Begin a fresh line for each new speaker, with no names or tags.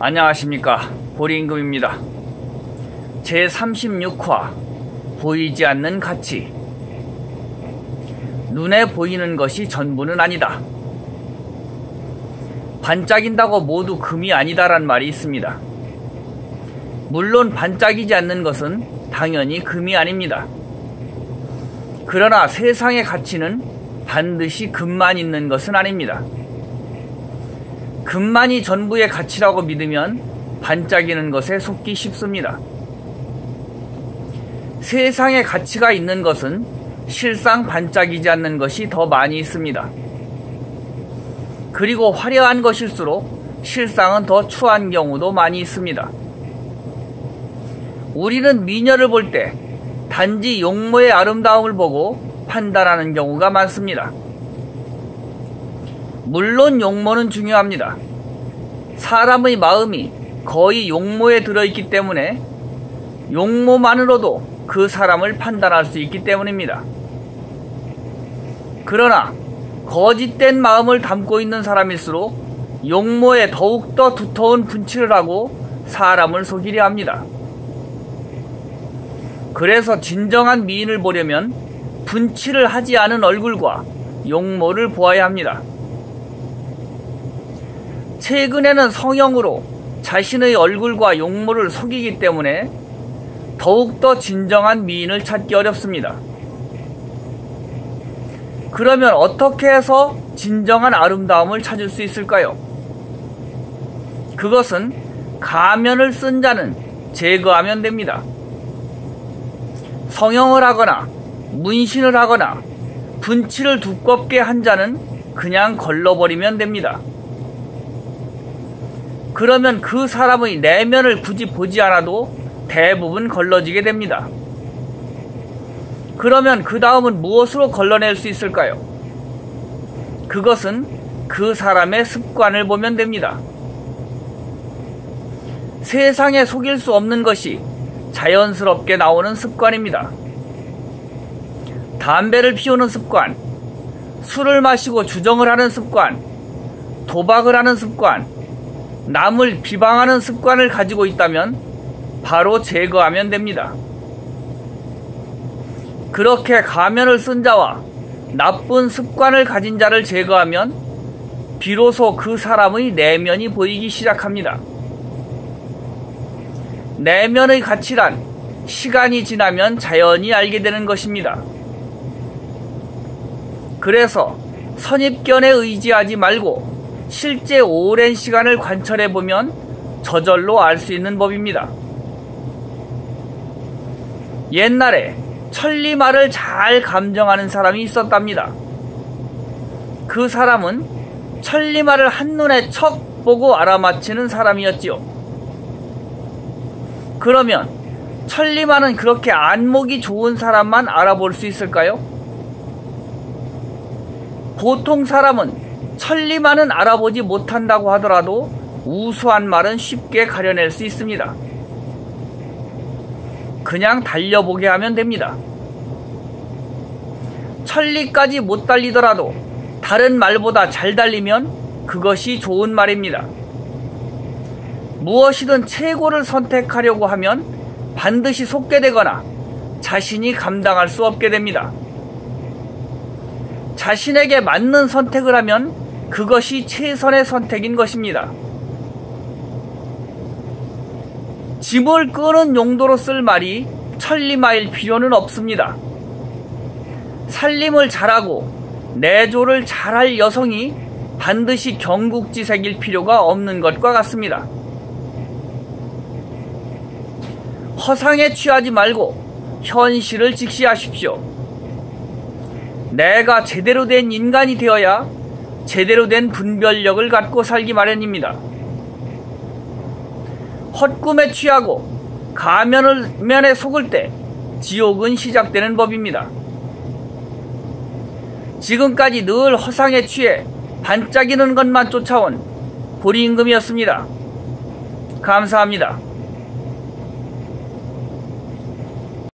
안녕하십니까, 보리임금입니다. 제36화 보이지 않는 가치. 눈에 보이는 것이 전부는 아니다. 반짝인다고 모두 금이 아니다란 말이 있습니다. 물론 반짝이지 않는 것은 당연히 금이 아닙니다. 그러나 세상의 가치는 반드시 금만 있는 것은 아닙니다. 금만이 전부의 가치라고 믿으면 반짝이는 것에 속기 쉽습니다. 세상에 가치가 있는 것은 실상 반짝이지 않는 것이 더 많이 있습니다. 그리고 화려한 것일수록 실상은 더 추한 경우도 많이 있습니다. 우리는 미녀를 볼 때 단지 용모의 아름다움을 보고 판단하는 경우가 많습니다. 물론 용모는 중요합니다. 사람의 마음이 거의 용모에 들어있기 때문에 용모만으로도 그 사람을 판단할 수 있기 때문입니다. 그러나 거짓된 마음을 담고 있는 사람일수록 용모에 더욱더 두터운 분칠을 하고 사람을 속이려 합니다. 그래서 진정한 미인을 보려면 분칠을 하지 않은 얼굴과 용모를 보아야 합니다. 최근에는 성형으로 자신의 얼굴과 용모를 속이기 때문에 더욱더 진정한 미인을 찾기 어렵습니다. 그러면 어떻게 해서 진정한 아름다움을 찾을 수 있을까요? 그것은 가면을 쓴 자는 제거하면 됩니다. 성형을 하거나 문신을 하거나 분칠을 두껍게 한 자는 그냥 걸러버리면 됩니다. 그러면 그 사람의 내면을 굳이 보지 않아도 대부분 걸러지게 됩니다. 그러면 그 다음은 무엇으로 걸러낼 수 있을까요? 그것은 그 사람의 습관을 보면 됩니다. 세상에 속일 수 없는 것이 자연스럽게 나오는 습관입니다. 담배를 피우는 습관, 술을 마시고 주정을 하는 습관, 도박을 하는 습관, 남을 비방하는 습관을 가지고 있다면 바로 제거하면 됩니다. 그렇게 가면을 쓴 자와 나쁜 습관을 가진 자를 제거하면 비로소 그 사람의 내면이 보이기 시작합니다. 내면의 가치란 시간이 지나면 자연히 알게 되는 것입니다. 그래서 선입견에 의지하지 말고 실제 오랜 시간을 관찰해보면 저절로 알 수 있는 법입니다. 옛날에 천리말을 잘 감정하는 사람이 있었답니다. 그 사람은 천리말을 한눈에 척 보고 알아맞히는 사람이었지요. 그러면 천리말은 그렇게 안목이 좋은 사람만 알아볼 수 있을까요? 보통 사람은 천리만은 알아보지 못한다고 하더라도 우수한 말은 쉽게 가려낼 수 있습니다. 그냥 달려보게 하면 됩니다. 천리까지 못 달리더라도 다른 말보다 잘 달리면 그것이 좋은 말입니다. 무엇이든 최고를 선택하려고 하면 반드시 속게 되거나 자신이 감당할 수 없게 됩니다. 자신에게 맞는 선택을 하면 그것이 최선의 선택인 것입니다. 짐을 끄는 용도로 쓸 말이 천리마일 필요는 없습니다. 살림을 잘하고 내조를 잘할 여성이 반드시 경국지색일 필요가 없는 것과 같습니다. 허상에 취하지 말고 현실을 직시하십시오. 내가 제대로 된 인간이 되어야 제대로 된 분별력을 갖고 살기 마련입니다. 헛꿈에 취하고 가면에 속을 때 지옥은 시작되는 법입니다. 지금까지 늘 허상에 취해 반짝이는 것만 쫓아온 보리임금이었습니다. 감사합니다.